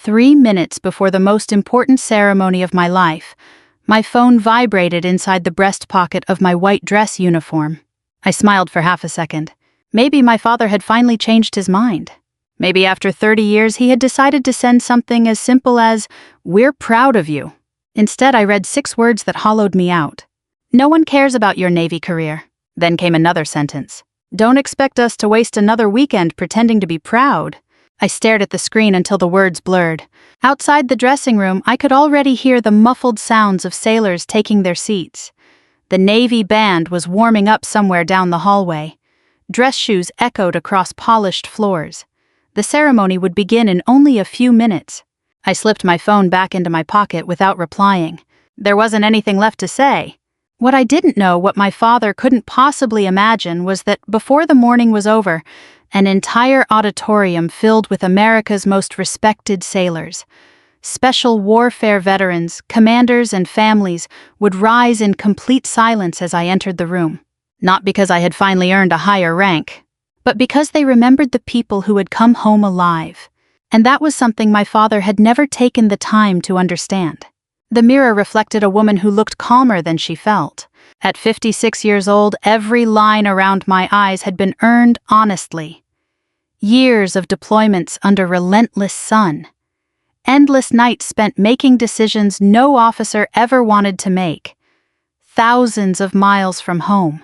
3 minutes before the most important ceremony of my life, my phone vibrated inside the breast pocket of my white dress uniform. I smiled for half a second. Maybe my father had finally changed his mind. Maybe after 30 years he had decided to send something as simple as, "We're proud of you." Instead, I read 6 words that hollowed me out. "No one cares about your Navy career." Then came another sentence. "Don't expect us to waste another weekend pretending to be proud." I stared at the screen until the words blurred. Outside the dressing room, I could already hear the muffled sounds of sailors taking their seats. The Navy band was warming up somewhere down the hallway. Dress shoes echoed across polished floors. The ceremony would begin in only a few minutes. I slipped my phone back into my pocket without replying. There wasn't anything left to say. What I didn't know, what my father couldn't possibly imagine, was that before the morning was over, an entire auditorium filled with America's most respected sailors. Special warfare veterans, commanders, and families would rise in complete silence as I entered the room. Not because I had finally earned a higher rank, but because they remembered the people who had come home alive. And that was something my father had never taken the time to understand. The mirror reflected a woman who looked calmer than she felt. At 56 years old, every line around my eyes had been earned honestly. Years of deployments under relentless sun. Endless nights spent making decisions no officer ever wanted to make. Thousands of miles from home.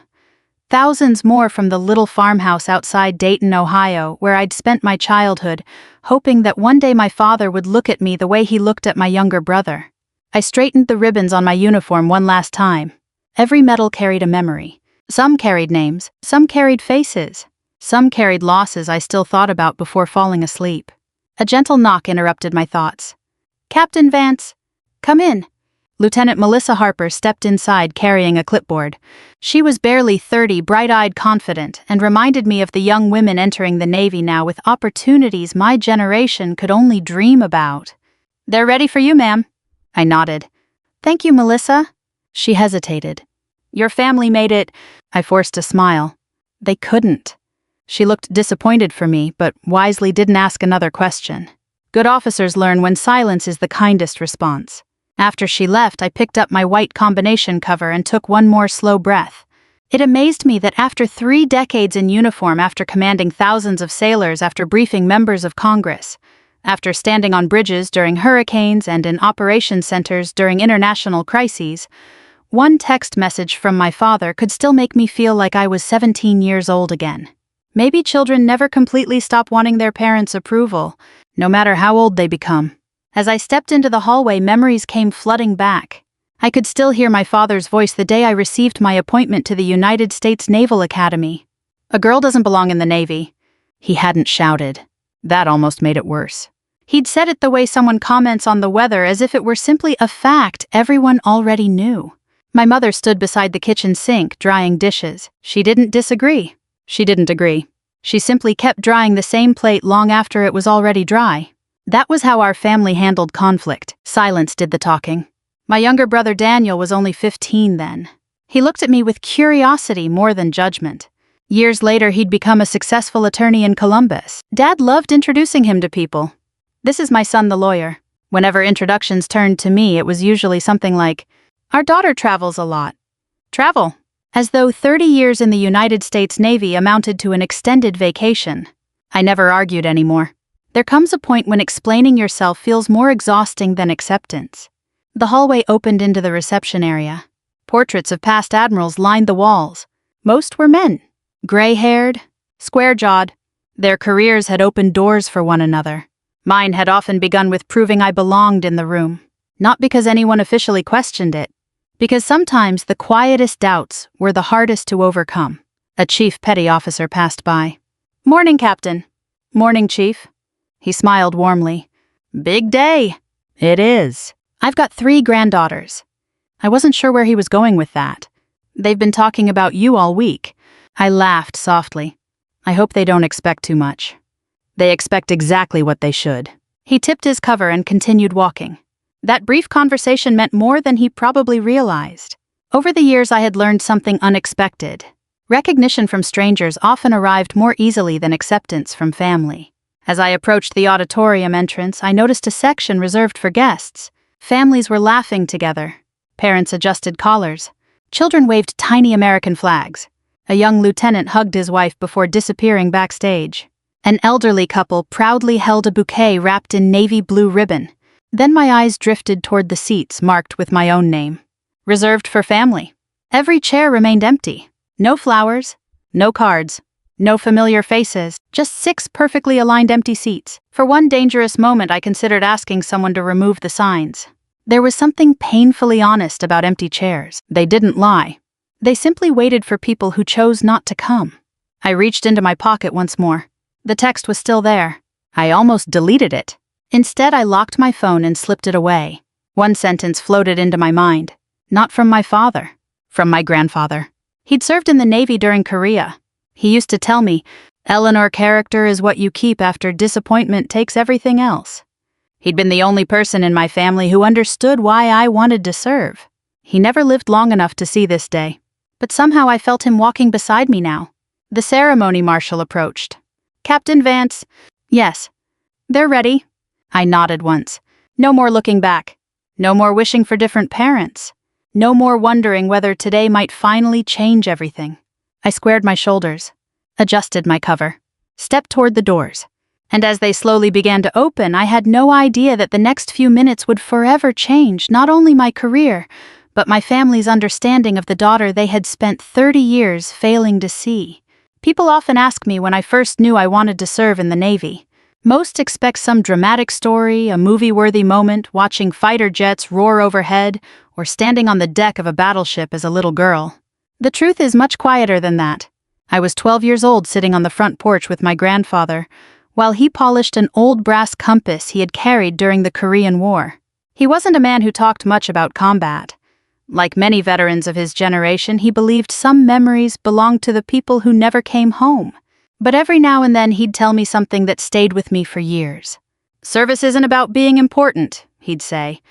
Thousands more from the little farmhouse outside Dayton, Ohio, where I'd spent my childhood, hoping that one day my father would look at me the way he looked at my younger brother. I straightened the ribbons on my uniform one last time. Every medal carried a memory. Some carried names, some carried faces. Some carried losses I still thought about before falling asleep. A gentle knock interrupted my thoughts. "Captain Vance, come in." Lieutenant Melissa Harper stepped inside carrying a clipboard. She was barely 30, bright-eyed, confident, and reminded me of the young women entering the Navy now with opportunities my generation could only dream about. "They're ready for you, ma'am." I nodded. "Thank you, Melissa." She hesitated. "Your family made it—" I forced a smile. "They couldn't." She looked disappointed for me, but wisely didn't ask another question. Good officers learn when silence is the kindest response. After she left, I picked up my white combination cover and took one more slow breath. It amazed me that after 3 decades in uniform, after commanding thousands of sailors, after briefing members of Congress, after standing on bridges during hurricanes and in operations centers during international crises, one text message from my father could still make me feel like I was 17 years old again. Maybe children never completely stop wanting their parents' approval, no matter how old they become. As I stepped into the hallway, memories came flooding back. I could still hear my father's voice the day I received my appointment to the United States Naval Academy. "A girl doesn't belong in the Navy." He hadn't shouted. That almost made it worse. He'd said it the way someone comments on the weather, as if it were simply a fact everyone already knew. My mother stood beside the kitchen sink, drying dishes. She didn't disagree. She didn't agree. She simply kept drying the same plate long after it was already dry. That was how our family handled conflict. Silence did the talking. My younger brother Daniel was only 15 then. He looked at me with curiosity more than judgment. Years later, he'd become a successful attorney in Columbus. Dad loved introducing him to people. "This is my son, the lawyer." Whenever introductions turned to me, it was usually something like, "Our daughter travels a lot." Travel. As though 30 years in the United States Navy amounted to an extended vacation. I never argued anymore. There comes a point when explaining yourself feels more exhausting than acceptance. The hallway opened into the reception area. Portraits of past admirals lined the walls. Most were men. Gray-haired, square-jawed. Their careers had opened doors for one another. Mine had often begun with proving I belonged in the room. Not because anyone officially questioned it, because sometimes the quietest doubts were the hardest to overcome. A chief petty officer passed by. "Morning, Captain." "Morning, Chief." He smiled warmly. "Big day." "It is." "I've got 3 granddaughters." I wasn't sure where he was going with that. "They've been talking about you all week." I laughed softly. "I hope they don't expect too much." "They expect exactly what they should." He tipped his cover and continued walking. That brief conversation meant more than he probably realized. Over the years, I had learned something unexpected. Recognition from strangers often arrived more easily than acceptance from family. As I approached the auditorium entrance, I noticed a section reserved for guests. Families were laughing together. Parents adjusted collars. Children waved tiny American flags. A young lieutenant hugged his wife before disappearing backstage. An elderly couple proudly held a bouquet wrapped in navy blue ribbon. Then my eyes drifted toward the seats marked with my own name. Reserved for family. Every chair remained empty. No flowers, no cards, no familiar faces, just 6 perfectly aligned empty seats. For one dangerous moment, I considered asking someone to remove the signs. There was something painfully honest about empty chairs. They didn't lie. They simply waited for people who chose not to come. I reached into my pocket once more. The text was still there. I almost deleted it. Instead, I locked my phone and slipped it away. One sentence floated into my mind. Not from my father. From my grandfather. He'd served in the Navy during Korea. He used to tell me, "Eleanor, character is what you keep after disappointment takes everything else." He'd been the only person in my family who understood why I wanted to serve. He never lived long enough to see this day. But somehow I felt him walking beside me now. The ceremony marshal approached. "Captain Vance." "Yes." "They're ready." I nodded once. No more looking back. No more wishing for different parents. No more wondering whether today might finally change everything. I squared my shoulders, adjusted my cover, stepped toward the doors. And as they slowly began to open, I had no idea that the next few minutes would forever change not only my career, but my family's understanding of the daughter they had spent 30 years failing to see. People often ask me when I first knew I wanted to serve in the Navy. Most expect some dramatic story, a movie-worthy moment, watching fighter jets roar overhead, or standing on the deck of a battleship as a little girl. The truth is much quieter than that. I was 12 years old sitting on the front porch with my grandfather, while he polished an old brass compass he had carried during the Korean War. He wasn't a man who talked much about combat. Like many veterans of his generation, he believed some memories belonged to the people who never came home. But every now and then he'd tell me something that stayed with me for years. "Service isn't about being important," he'd say.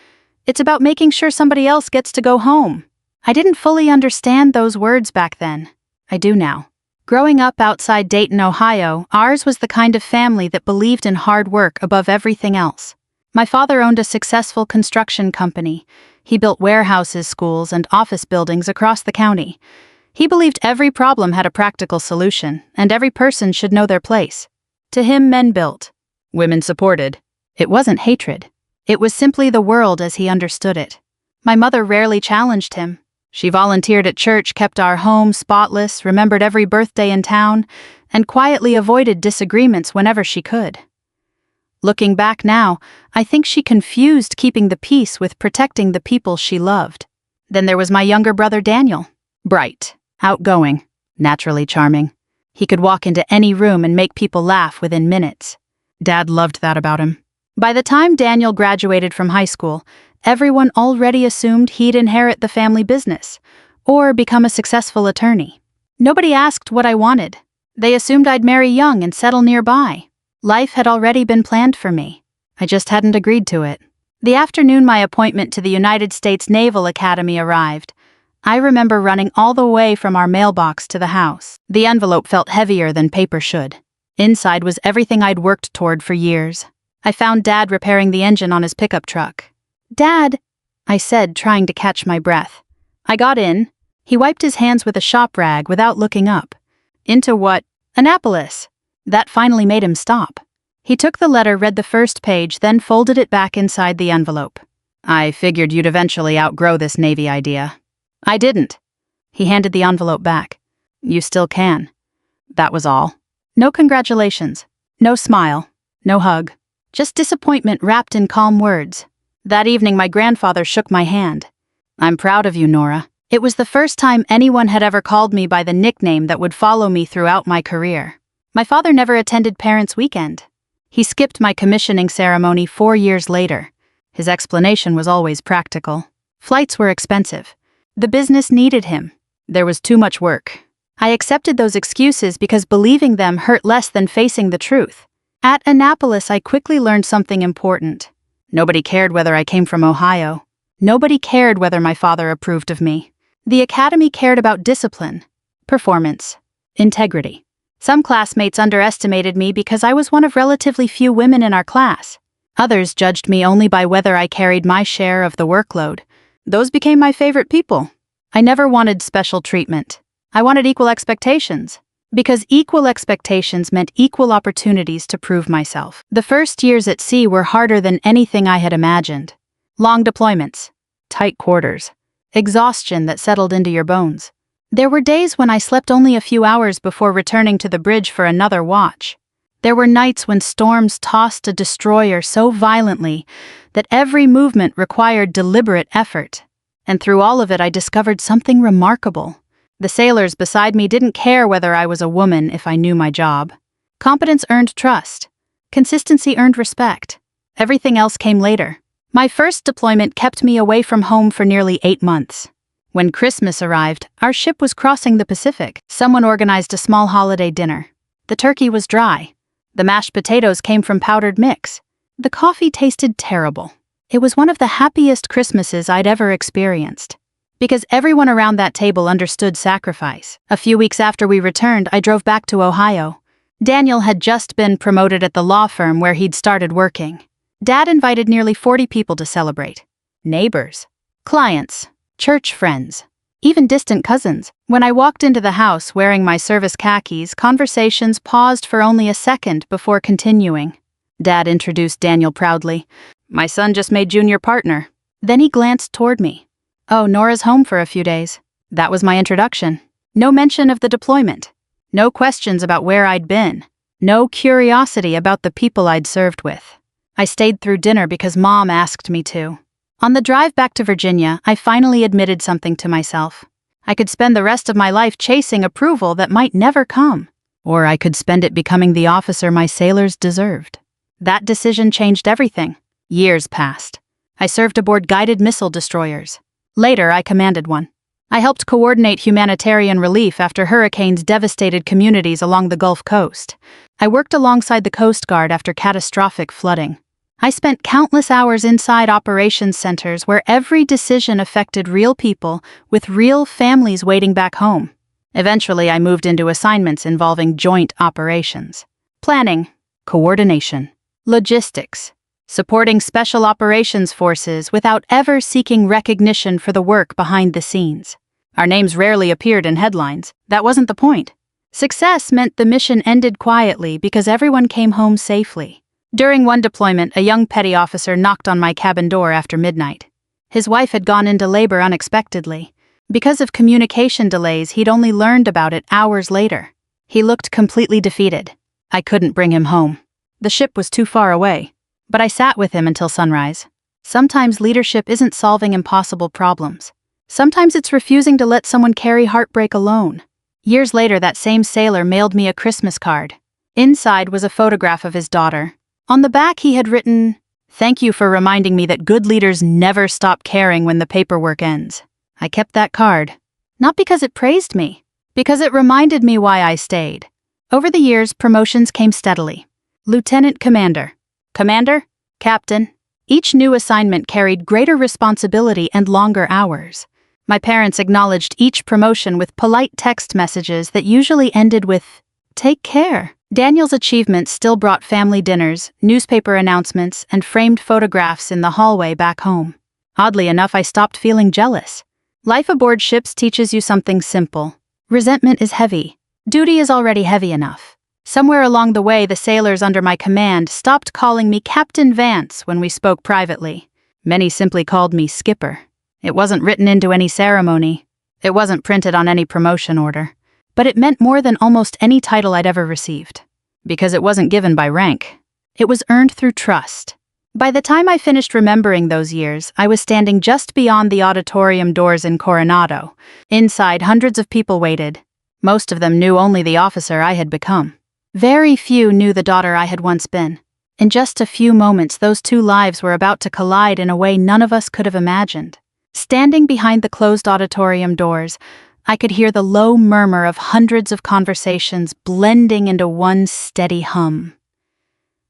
"It's about making sure somebody else gets to go home." I didn't fully understand those words back then. I do now. Growing up outside Dayton, Ohio, ours was the kind of family that believed in hard work above everything else. My father owned a successful construction company. He built warehouses, schools, and office buildings across the county. He believed every problem had a practical solution, and every person should know their place. To him, men built. Women supported. It wasn't hatred. It was simply the world as he understood it. My mother rarely challenged him. She volunteered at church, kept our home spotless, remembered every birthday in town, and quietly avoided disagreements whenever she could. Looking back now, I think she confused keeping the peace with protecting the people she loved. Then there was my younger brother Daniel. Bright, outgoing, naturally charming. He could walk into any room and make people laugh within minutes. Dad loved that about him. By the time Daniel graduated from high school, everyone already assumed he'd inherit the family business, or become a successful attorney. Nobody asked what I wanted. They assumed I'd marry young and settle nearby. Life had already been planned for me. I just hadn't agreed to it. The afternoon my appointment to the United States Naval Academy arrived, I remember running all the way from our mailbox to the house. The envelope felt heavier than paper should. Inside was everything I'd worked toward for years. I found Dad repairing the engine on his pickup truck. "Dad," I said, trying to catch my breath. I got in. He wiped his hands with a shop rag without looking up. "Into what?" "Annapolis." That finally made him stop. He took the letter, read the first page, then folded it back inside the envelope. "I figured you'd eventually outgrow this Navy idea." "I didn't." He handed the envelope back. "You still can." That was all. No congratulations. No smile. No hug. Just disappointment wrapped in calm words. That evening my grandfather shook my hand. "I'm proud of you, Nora." It was the first time anyone had ever called me by the nickname that would follow me throughout my career. My father never attended Parents' Weekend. He skipped my commissioning ceremony 4 years later. His explanation was always practical. Flights were expensive. The business needed him. There was too much work. I accepted those excuses because believing them hurt less than facing the truth. At Annapolis, I quickly learned something important. Nobody cared whether I came from Ohio. Nobody cared whether my father approved of me. The academy cared about discipline, performance, integrity. Some classmates underestimated me because I was one of relatively few women in our class. Others judged me only by whether I carried my share of the workload. Those became my favorite people. I never wanted special treatment. I wanted equal expectations. Because equal expectations meant equal opportunities to prove myself. The first years at sea were harder than anything I had imagined. Long deployments, tight quarters, exhaustion that settled into your bones. There were days when I slept only a few hours before returning to the bridge for another watch. There were nights when storms tossed a destroyer so violently that every movement required deliberate effort. And through all of it, I discovered something remarkable. The sailors beside me didn't care whether I was a woman if I knew my job. Competence earned trust. Consistency earned respect. Everything else came later. My first deployment kept me away from home for nearly 8 months. When Christmas arrived, our ship was crossing the Pacific. Someone organized a small holiday dinner. The turkey was dry. The mashed potatoes came from powdered mix. The coffee tasted terrible. It was one of the happiest Christmases I'd ever experienced. Because everyone around that table understood sacrifice. A few weeks after we returned, I drove back to Ohio. Daniel had just been promoted at the law firm where he'd started working. Dad invited nearly 40 people to celebrate. Neighbors, clients, church friends, even distant cousins. When I walked into the house wearing my service khakis, conversations paused for only a second before continuing. Dad introduced Daniel proudly. "My son just made junior partner." Then he glanced toward me. "Oh, Nora's home for a few days." That was my introduction. No mention of the deployment. No questions about where I'd been. No curiosity about the people I'd served with. I stayed through dinner because Mom asked me to. On the drive back to Virginia, I finally admitted something to myself. I could spend the rest of my life chasing approval that might never come. Or I could spend it becoming the officer my sailors deserved. That decision changed everything. Years passed. I served aboard guided missile destroyers. Later, I commanded one. I helped coordinate humanitarian relief after hurricanes devastated communities along the Gulf Coast. I worked alongside the Coast Guard after catastrophic flooding. I spent countless hours inside operations centers where every decision affected real people with real families waiting back home. Eventually, I moved into assignments involving joint operations, planning, coordination, logistics, supporting special operations forces without ever seeking recognition for the work behind the scenes. Our names rarely appeared in headlines. That wasn't the point. Success meant the mission ended quietly because everyone came home safely. During one deployment, a young petty officer knocked on my cabin door after midnight. His wife had gone into labor unexpectedly. Because of communication delays, he'd only learned about it hours later. He looked completely defeated. I couldn't bring him home. The ship was too far away. But I sat with him until sunrise. Sometimes leadership isn't solving impossible problems. Sometimes it's refusing to let someone carry heartbreak alone. Years later, that same sailor mailed me a Christmas card. Inside was a photograph of his daughter. On the back, he had written, "Thank you for reminding me that good leaders never stop caring when the paperwork ends." I kept that card. Not because it praised me, because it reminded me why I stayed. Over the years, promotions came steadily. Lieutenant Commander. Commander, Captain. Each new assignment carried greater responsibility and longer hours. My parents acknowledged each promotion with polite text messages that usually ended with, "Take care." Daniel's achievements still brought family dinners, newspaper announcements, and framed photographs in the hallway back home. Oddly enough, I stopped feeling jealous. Life aboard ships teaches you something simple. Resentment is heavy. Duty is already heavy enough. Somewhere along the way, the sailors under my command stopped calling me Captain Vance when we spoke privately. Many simply called me Skipper. It wasn't written into any ceremony. It wasn't printed on any promotion order. But it meant more than almost any title I'd ever received. Because it wasn't given by rank. It was earned through trust. By the time I finished remembering those years, I was standing just beyond the auditorium doors in Coronado. Inside, hundreds of people waited. Most of them knew only the officer I had become. Very few knew the daughter I had once been. In just a few moments, those two lives were about to collide in a way none of us could have imagined. Standing behind the closed auditorium doors, I could hear the low murmur of hundreds of conversations blending into one steady hum.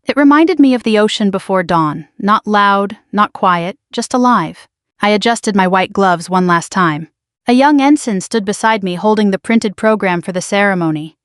It reminded me of the ocean before dawn, not loud, not quiet, just alive. I adjusted my white gloves one last time. A young ensign stood beside me holding the printed program for the ceremony.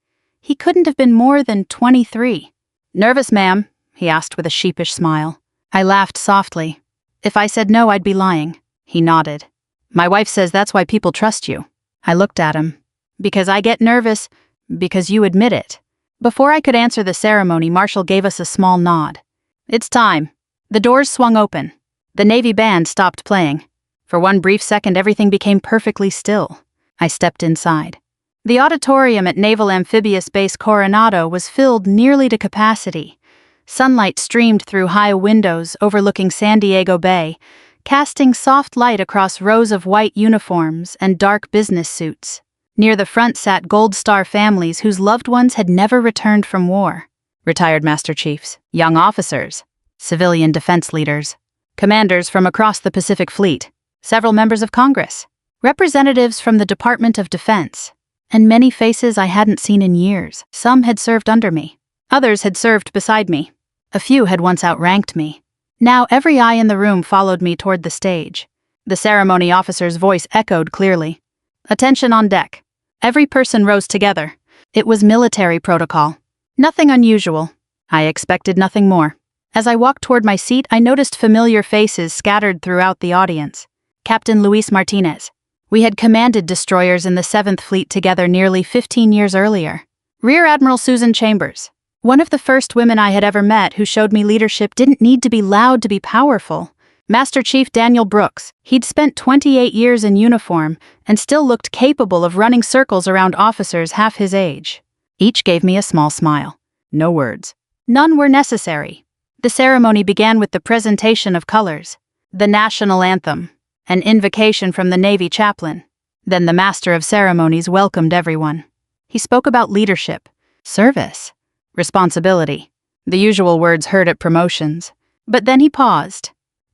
He couldn't have been more than 23. "Nervous, ma'am?" he asked with a sheepish smile. I laughed softly. If I said no, I'd be lying. He nodded. "My wife says that's why people trust you." I looked at him. "Because I get nervous, because you admit it." Before I could answer the ceremony, Marshall gave us a small nod. "It's time." The doors swung open. The Navy band stopped playing. For one brief second, everything became perfectly still. I stepped inside. The auditorium at Naval Amphibious Base Coronado was filled nearly to capacity. Sunlight streamed through high windows overlooking San Diego Bay, casting soft light across rows of white uniforms and dark business suits. Near the front sat Gold Star families whose loved ones had never returned from war. Retired Master Chiefs, young officers, civilian defense leaders, commanders from across the Pacific Fleet, several members of Congress, representatives from the Department of Defense, and many faces I hadn't seen in years. Some had served under me. Others had served beside me. A few had once outranked me. Now every eye in the room followed me toward the stage. The ceremony officer's voice echoed clearly. "Attention on deck." Every person rose together. It was military protocol. Nothing unusual. I expected nothing more. As I walked toward my seat, I noticed familiar faces scattered throughout the audience. Captain Luis Martinez. We had commanded destroyers in the 7th Fleet together nearly 15 years earlier. Rear Admiral Susan Chambers. One of the first women I had ever met who showed me leadership didn't need to be loud to be powerful. Master Chief Daniel Brooks. He'd spent 28 years in uniform and still looked capable of running circles around officers half his age. Each gave me a small smile. No words. None were necessary. The ceremony began with the presentation of colors, the national anthem, an invocation from the Navy chaplain. Then the master of ceremonies welcomed everyone. He spoke about leadership, service, responsibility, the usual words heard at promotions. But then he paused.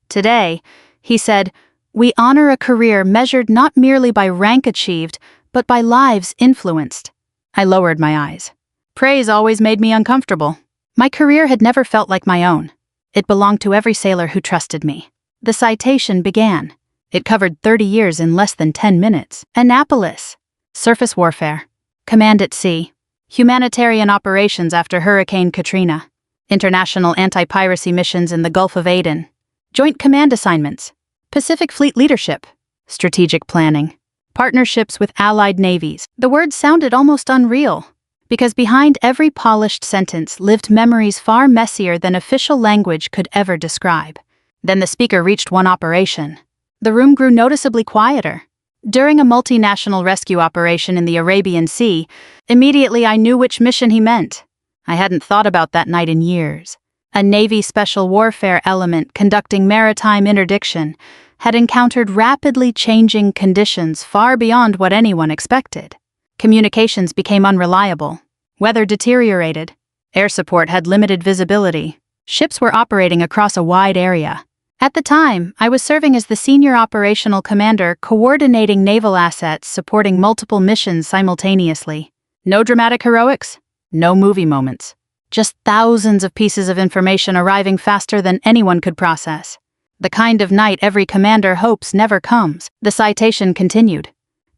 "Today," he said, "we honor a career measured not merely by rank achieved, but by lives influenced." I lowered my eyes. Praise always made me uncomfortable. My career had never felt like my own. It belonged to every sailor who trusted me. The citation began. It covered 30 years in less than 10 minutes. Annapolis. Surface warfare. Command at sea. Humanitarian operations after Hurricane Katrina. International anti-piracy missions in the Gulf of Aden. Joint command assignments. Pacific Fleet leadership. Strategic planning. Partnerships with allied navies. The words sounded almost unreal, because behind every polished sentence lived memories far messier than official language could ever describe. Then the speaker reached one operation. The room grew noticeably quieter. During a multinational rescue operation in the Arabian Sea, immediately I knew which mission he meant. I hadn't thought about that night in years. A Navy special warfare element conducting maritime interdiction had encountered rapidly changing conditions far beyond what anyone expected. Communications became unreliable. Weather deteriorated. Air support had limited visibility. Ships were operating across a wide area. At the time, I was serving as the senior operational commander coordinating naval assets supporting multiple missions simultaneously. No dramatic heroics, no movie moments. Just thousands of pieces of information arriving faster than anyone could process. The kind of night every commander hopes never comes. The citation continued.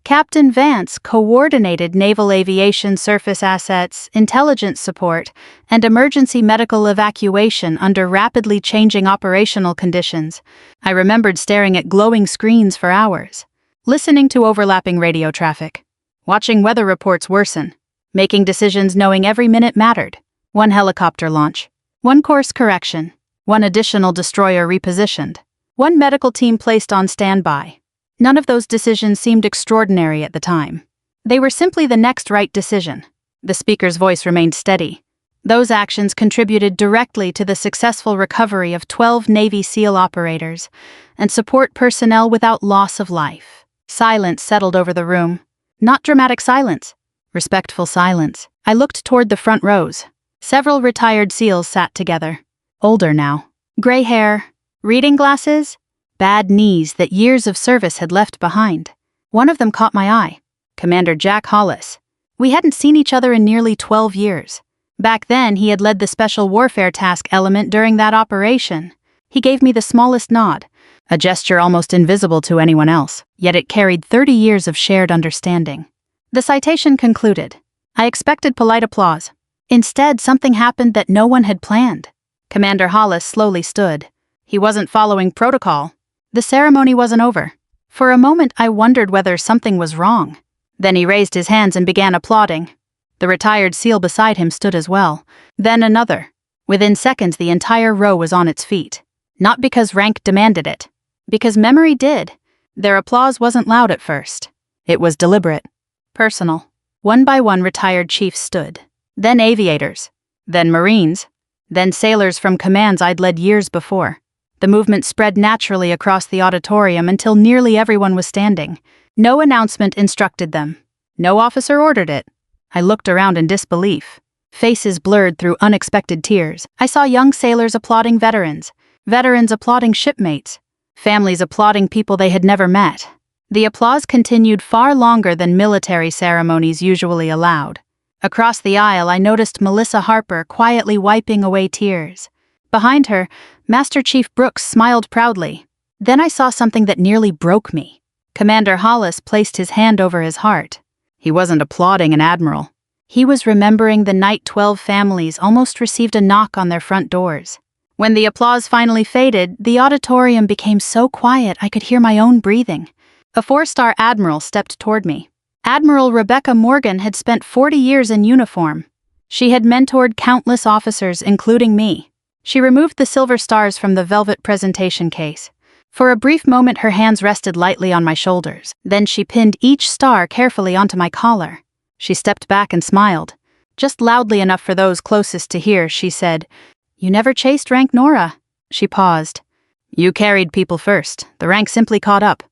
Captain Vance coordinated naval aviation surface assets, intelligence support, and emergency medical evacuation under rapidly changing operational conditions. I remembered staring at glowing screens for hours, listening to overlapping radio traffic, watching weather reports worsen, making decisions knowing every minute mattered. One helicopter launch, one course correction, one additional destroyer repositioned, one medical team placed on standby. None of those decisions seemed extraordinary at the time. They were simply the next right decision. The speaker's voice remained steady. Those actions contributed directly to the successful recovery of 12 Navy SEAL operators and support personnel without loss of life. Silence settled over the room. Not dramatic silence. Respectful silence. I looked toward the front rows. Several retired SEALs sat together. Older now. Gray hair. Reading glasses. Bad knees that years of service had left behind. One of them caught my eye. Commander Jack Hollis. We hadn't seen each other in nearly 12 years. Back then, he had led the Special Warfare Task element during that operation. He gave me the smallest nod, a gesture almost invisible to anyone else, yet it carried 30 years of shared understanding. The citation concluded. I expected polite applause. Instead, something happened that no one had planned. Commander Hollis slowly stood. He wasn't following protocol. The ceremony wasn't over. For a moment, I wondered whether something was wrong. Then he raised his hands and began applauding. The retired SEAL beside him stood as well. Then another. Within seconds, the entire row was on its feet. Not because rank demanded it. Because memory did. Their applause wasn't loud at first. It was deliberate. Personal. One by one, retired chiefs stood. Then aviators. Then Marines. Then sailors from commands I'd led years before. The movement spread naturally across the auditorium until nearly everyone was standing. No announcement instructed them. No officer ordered it. I looked around in disbelief. Faces blurred through unexpected tears. I saw young sailors applauding veterans. Veterans applauding shipmates. Families applauding people they had never met. The applause continued far longer than military ceremonies usually allowed. Across the aisle, I noticed Melissa Harper quietly wiping away tears. Behind her, Master Chief Brooks smiled proudly. Then I saw something that nearly broke me. Commander Hollis placed his hand over his heart. He wasn't applauding an admiral. He was remembering the night 12 families almost received a knock on their front doors. When the applause finally faded, the auditorium became so quiet I could hear my own breathing. A 4-star admiral stepped toward me. Admiral Rebecca Morgan had spent 40 years in uniform. She had mentored countless officers, including me. She removed the silver stars from the velvet presentation case. For a brief moment, her hands rested lightly on my shoulders. Then she pinned each star carefully onto my collar. She stepped back and smiled. Just loudly enough for those closest to hear, she said, "You never chased rank, Nora." She paused. "You carried people first. The rank simply caught up."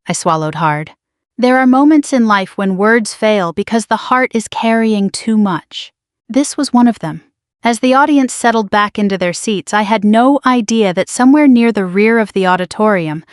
I swallowed hard. There are moments in life when words fail because the heart is carrying too much. This was one of them. As the audience settled back into their seats, I had no idea that somewhere near the rear of the auditorium,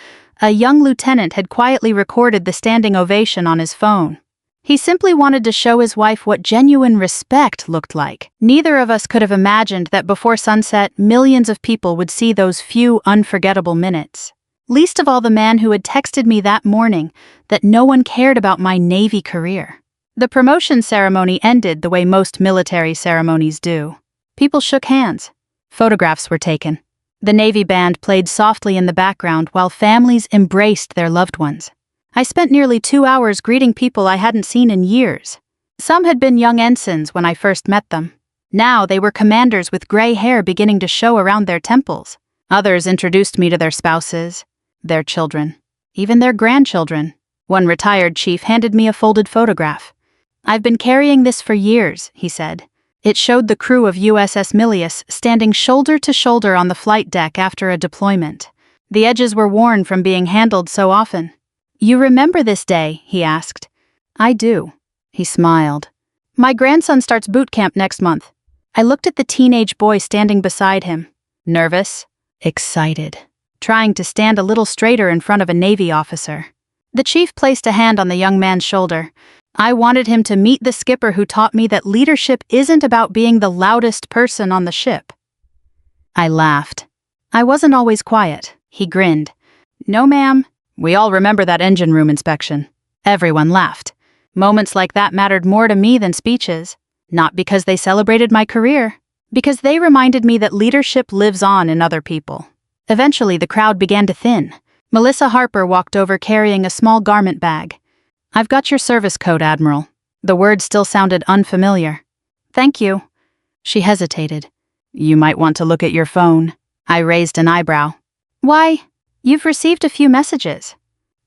a young lieutenant had quietly recorded the standing ovation on his phone. He simply wanted to show his wife what genuine respect looked like. Neither of us could have imagined that before sunset, millions of people would see those few unforgettable minutes. Least of all the man who had texted me that morning that no one cared about my Navy career. The promotion ceremony ended the way most military ceremonies do. People shook hands. Photographs were taken. The Navy band played softly in the background while families embraced their loved ones. I spent nearly 2 hours greeting people I hadn't seen in years. Some had been young ensigns when I first met them. Now they were commanders with gray hair beginning to show around their temples. Others introduced me to their spouses, their children, even their grandchildren. One retired chief handed me a folded photograph. "I've been carrying this for years," he said. It showed the crew of USS Milius standing shoulder to shoulder on the flight deck after a deployment. The edges were worn from being handled so often. "You remember this day?" he asked. "I do." He smiled. "My grandson starts boot camp next month." I looked at the teenage boy standing beside him. Nervous, excited, trying to stand a little straighter in front of a Navy officer. The chief placed a hand on the young man's shoulder. I wanted him to meet the skipper who taught me that leadership isn't about being the loudest person on the ship. I laughed. I wasn't always quiet. He grinned. "No, ma'am. We all remember that engine room inspection." Everyone laughed. Moments like that mattered more to me than speeches. Not because they celebrated my career, because they reminded me that leadership lives on in other people. Eventually, the crowd began to thin. Melissa Harper walked over carrying a small garment bag. "I've got your service code, Admiral." The word still sounded unfamiliar. "Thank you." She hesitated. "You might want to look at your phone." I raised an eyebrow. "Why? You've received a few messages."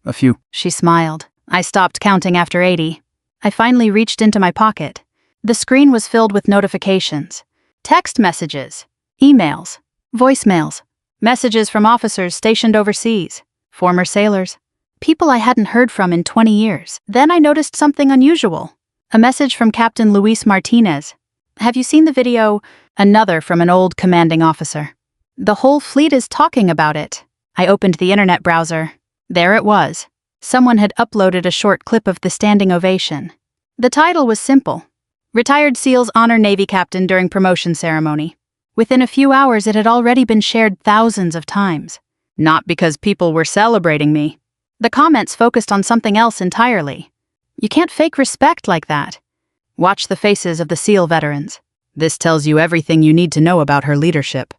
"A few." She smiled. I stopped counting after 80. I finally reached into my pocket. The screen was filled with notifications. Text messages, emails, voicemails, messages from officers stationed overseas, former sailors, people I hadn't heard from in 20 years. Then I noticed something unusual. A message from Captain Luis Martinez. "Have you seen the video?" Another from an old commanding officer. "The whole fleet is talking about it." I opened the internet browser. There it was. Someone had uploaded a short clip of the standing ovation. The title was simple. "Retired SEALs honor Navy captain during promotion ceremony." Within a few hours, it had already been shared thousands of times. Not because people were celebrating me. The comments focused on something else entirely. "You can't fake respect like that." Watch the faces of the SEAL veterans. This tells you everything you need to know about her leadership.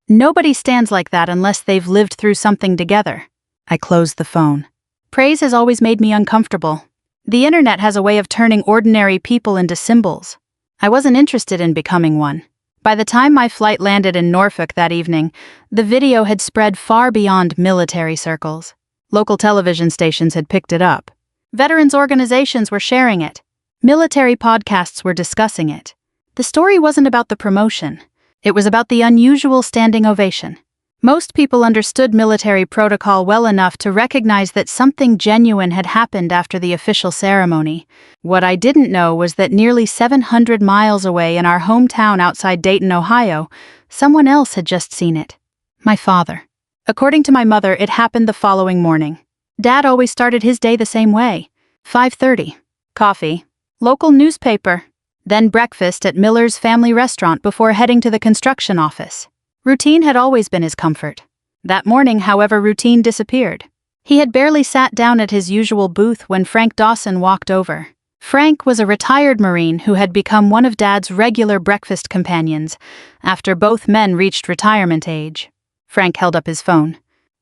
Nobody stands like that unless they've lived through something together. I closed the phone. Praise has always made me uncomfortable. The internet has a way of turning ordinary people into symbols. I wasn't interested in becoming one. By the time my flight landed in Norfolk that evening, the video had spread far beyond military circles. Local television stations had picked it up. Veterans organizations were sharing it. Military podcasts were discussing it. The story wasn't about the promotion. It was about the unusual standing ovation. Most people understood military protocol well enough to recognize that something genuine had happened after the official ceremony. What I didn't know was that nearly 700 miles away in our hometown outside Dayton, Ohio, someone else had just seen it. My father. According to my mother, it happened the following morning. Dad always started his day the same way. 5:30. Coffee. Local newspaper. Then breakfast at Miller's family restaurant before heading to the construction office. Routine had always been his comfort. That morning, however, routine disappeared. He had barely sat down at his usual booth when Frank Dawson walked over. Frank was a retired Marine who had become one of Dad's regular breakfast companions after both men reached retirement age. Frank held up his phone.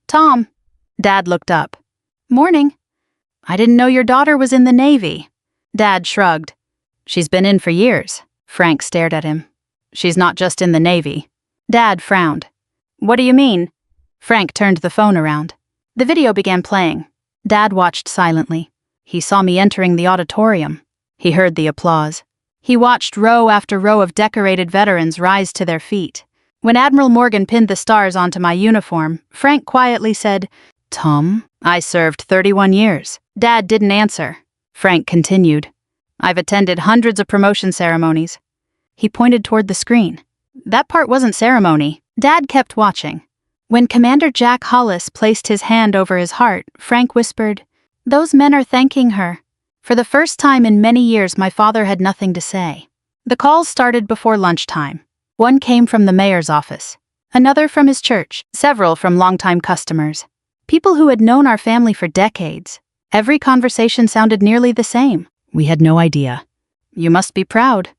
"Tom." Dad looked up. "Morning." "I didn't know your daughter was in the Navy." Dad shrugged. "She's been in for years." Frank stared at him. "She's not just in the Navy." Dad frowned. "What do you mean?" Frank turned the phone around. The video began playing. Dad watched silently. He saw me entering the auditorium. He heard the applause. He watched row after row of decorated veterans rise to their feet. When Admiral Morgan pinned the stars onto my uniform, Frank quietly said, "Tom, I served 31 years. Dad didn't answer. Frank continued, "I've attended hundreds of promotion ceremonies." He pointed toward the screen. That part wasn't ceremony. Dad kept watching. When Commander Jack Hollis placed his hand over his heart, Frank whispered, "Those men are thanking her." For the first time in many years, my father had nothing to say. The calls started before lunchtime. One came from the mayor's office, another from his church, several from longtime customers. People who had known our family for decades. Every conversation sounded nearly the same. "We had no idea." "You must be proud."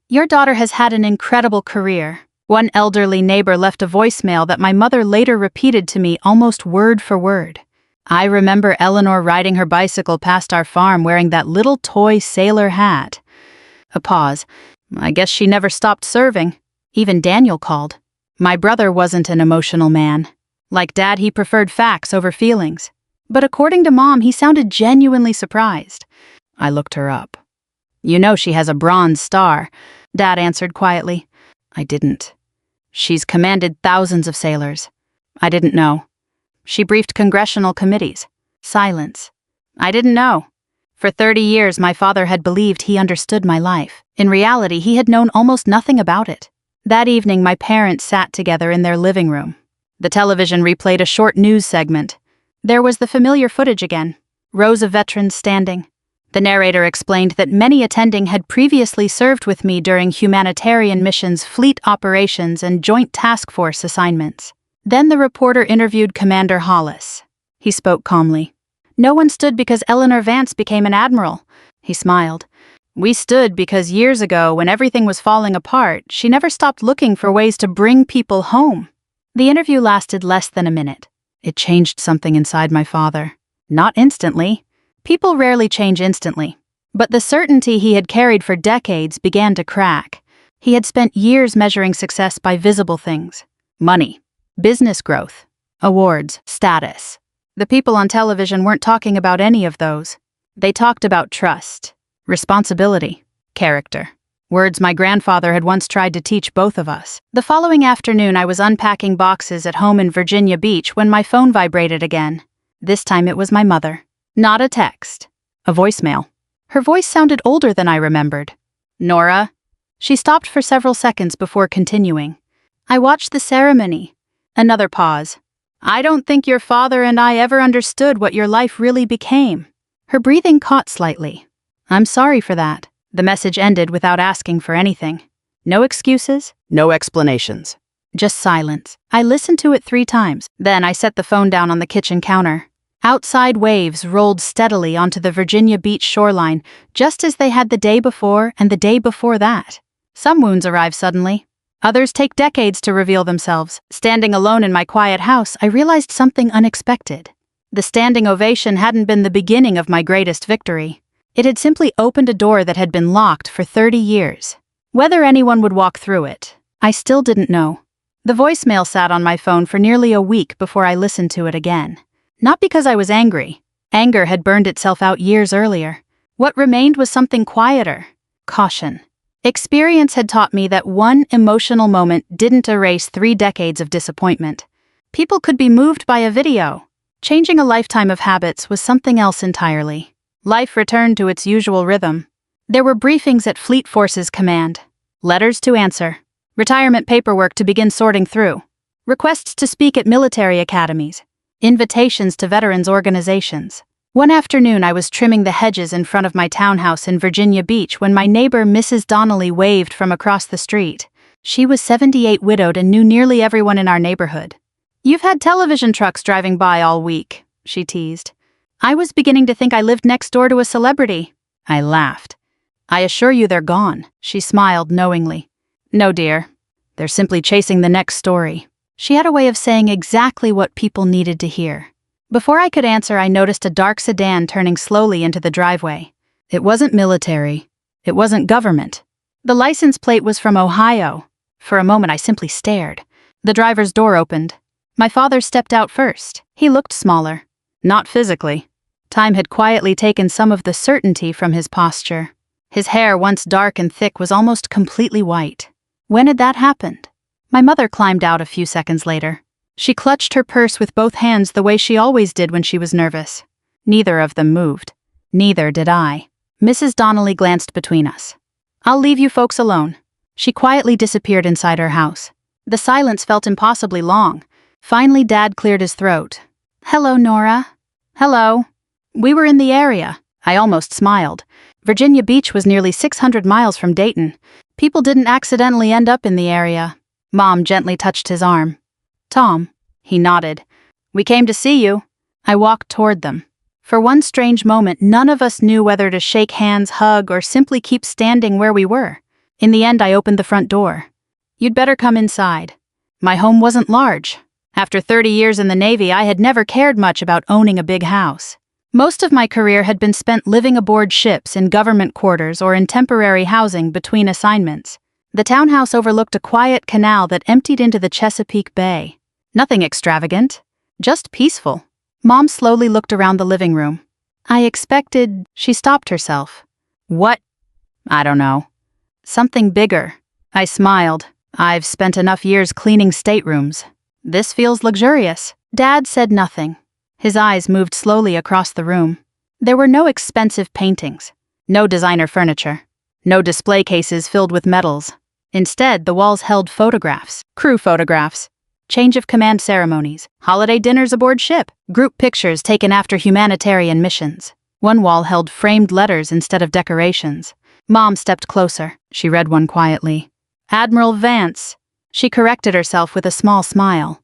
"Your daughter has had an incredible career." One elderly neighbor left a voicemail that my mother later repeated to me almost word for word. "I remember Eleanor riding her bicycle past our farm wearing that little toy sailor hat." A pause. "I guess she never stopped serving." Even Daniel called. My brother wasn't an emotional man. Like Dad, he preferred facts over feelings. But according to Mom, he sounded genuinely surprised. I looked her up. "You know she has a Bronze Star," Dad answered quietly. I didn't. "She's commanded thousands of sailors." I didn't know. "She briefed congressional committees." Silence. I didn't know. For 30 years, my father had believed he understood my life. In reality, he had known almost nothing about it. That evening, my parents sat together in their living room. The television replayed a short news segment. There was the familiar footage again. Rows of veterans standing. The narrator explained that many attending had previously served with me during humanitarian missions, fleet operations, and joint task force assignments. Then the reporter interviewed Commander Hollis. He spoke calmly. "No one stood because Eleanor Vance became an admiral." He smiled. "We stood because years ago, when everything was falling apart, she never stopped looking for ways to bring people home." The interview lasted less than a minute. It changed something inside my father. Not instantly. People rarely change instantly. But the certainty he had carried for decades began to crack. He had spent years measuring success by visible things. Money, business growth, awards, status. The people on television weren't talking about any of those. They talked about trust, responsibility, character. Words my grandfather had once tried to teach both of us. The following afternoon, I was unpacking boxes at home in Virginia Beach when my phone vibrated again. This time it was my mother. Not a text. A voicemail. Her voice sounded older than I remembered. "Nora?" She stopped for several seconds before continuing. "I watched the ceremony." Another pause. "I don't think your father and I ever understood what your life really became." Her breathing caught slightly. "I'm sorry for that." The message ended without asking for anything. No excuses, no explanations. Just silence. I listened to it 3 times. Then I set the phone down on the kitchen counter. Outside waves rolled steadily onto the Virginia Beach shoreline, just as they had the day before and the day before that. Some wounds arrive suddenly. Others take decades to reveal themselves. Standing alone in my quiet house, I realized something unexpected. The standing ovation hadn't been the beginning of my greatest victory. It had simply opened a door that had been locked for 30 years. Whether anyone would walk through it, I still didn't know. The voicemail sat on my phone for nearly a week before I listened to it again. Not because I was angry. Anger had burned itself out years earlier. What remained was something quieter. Caution. Experience had taught me that one emotional moment didn't erase 3 decades of disappointment. People could be moved by a video. Changing a lifetime of habits was something else entirely. Life returned to its usual rhythm. There were briefings at Fleet Force's command, letters to answer, retirement paperwork to begin sorting through, requests to speak at military academies, invitations to veterans organizations. One afternoon I was trimming the hedges in front of my townhouse in Virginia Beach when my neighbor Mrs. Donnelly waved from across the street. She was 78, widowed, and knew nearly everyone in our neighborhood. "You've had television trucks driving by all week," she teased. I was beginning to think I lived next door to a celebrity. I laughed. "I assure you they're gone," she smiled knowingly. "No, dear. They're simply chasing the next story." She had a way of saying exactly what people needed to hear. Before I could answer, I noticed a dark sedan turning slowly into the driveway. It wasn't military. It wasn't government. The license plate was from Ohio. For a moment, I simply stared. The driver's door opened. My father stepped out first. He looked smaller. Not physically. Time had quietly taken some of the certainty from his posture. His hair, once dark and thick, was almost completely white. When had that happened? My mother climbed out a few seconds later. She clutched her purse with both hands the way she always did when she was nervous. Neither of them moved. Neither did I. Mrs. Donnelly glanced between us. "I'll leave you folks alone." She quietly disappeared inside her house. The silence felt impossibly long. Finally, Dad cleared his throat. "Hello, Nora." "Hello." We were in the area. I almost smiled. Virginia Beach was nearly 600 miles from Dayton. People didn't accidentally end up in the area. Mom gently touched his arm. "Tom." He nodded. "We came to see you." I walked toward them. For one strange moment, none of us knew whether to shake hands, hug, or simply keep standing where we were. In the end, I opened the front door. "You'd better come inside." My home wasn't large. After 30 years in the Navy, I had never cared much about owning a big house. Most of my career had been spent living aboard ships in government quarters or in temporary housing between assignments. The townhouse overlooked a quiet canal that emptied into the Chesapeake Bay. Nothing extravagant, just peaceful. Mom slowly looked around the living room. I expected... She stopped herself. "What?" "I don't know." "Something bigger." I smiled. "I've spent enough years cleaning staterooms. This feels luxurious." Dad said nothing. His eyes moved slowly across the room. There were no expensive paintings, no designer furniture, no display cases filled with medals. Instead, the walls held photographs, crew photographs, change of command ceremonies, holiday dinners aboard ship, group pictures taken after humanitarian missions. One wall held framed letters instead of decorations. Mom stepped closer. She read one quietly. "Admiral Vance." She corrected herself with a small smile.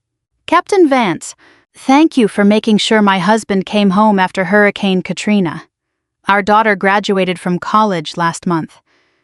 "Captain Vance, thank you for making sure my husband came home after Hurricane Katrina. Our daughter graduated from college last month.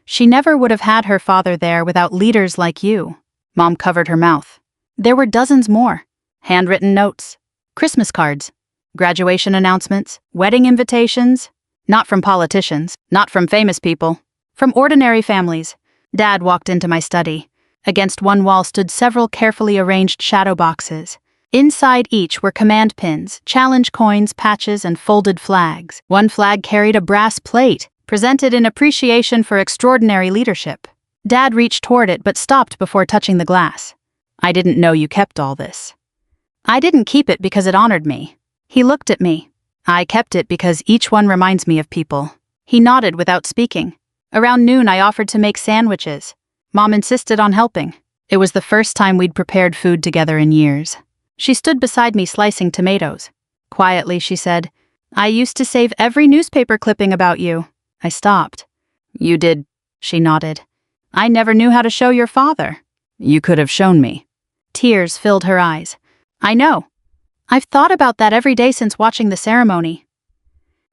She never would have had her father there without leaders like you." Mom covered her mouth. There were dozens more. Handwritten notes, Christmas cards, graduation announcements, wedding invitations. Not from politicians, not from famous people, from ordinary families. Dad walked into my study. Against one wall stood several carefully arranged shadow boxes. Inside each were command pins, challenge coins, patches, and folded flags. One flag carried a brass plate, presented in appreciation for extraordinary leadership. Dad reached toward it but stopped before touching the glass. "I didn't know you kept all this." "I didn't keep it because it honored me." He looked at me. "I kept it because each one reminds me of people." He nodded without speaking. Around noon, I offered to make sandwiches. Mom insisted on helping. It was the first time we'd prepared food together in years. She stood beside me slicing tomatoes. Quietly, she said, "I used to save every newspaper clipping about you." I stopped. "You did," she nodded. "I never knew how to show your father." "You could have shown me." Tears filled her eyes. "I know. I've thought about that every day since watching the ceremony.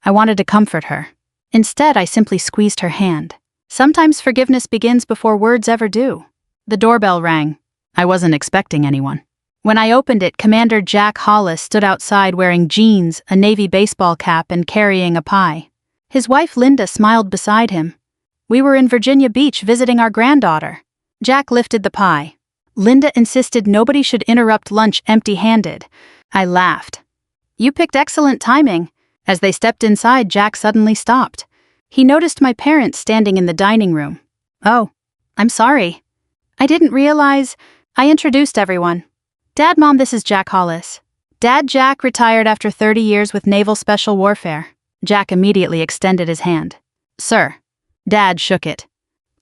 I wanted to comfort her. Instead, I simply squeezed her hand. Sometimes forgiveness begins before words ever do. The doorbell rang. I wasn't expecting anyone. When I opened it, Commander Jack Hollis stood outside wearing jeans, a navy baseball cap, and carrying a pie. His wife Linda smiled beside him. We were in Virginia Beach visiting our granddaughter. Jack lifted the pie. Linda insisted nobody should interrupt lunch empty-handed. I laughed. You picked excellent timing. As they stepped inside, Jack suddenly stopped. He noticed my parents standing in the dining room. Oh, I'm sorry. I didn't realize. I introduced everyone. Dad, Mom, this is Jack Hollis. Dad, Jack retired after 30 years with Naval Special Warfare. Jack immediately extended his hand. Sir. Dad shook it.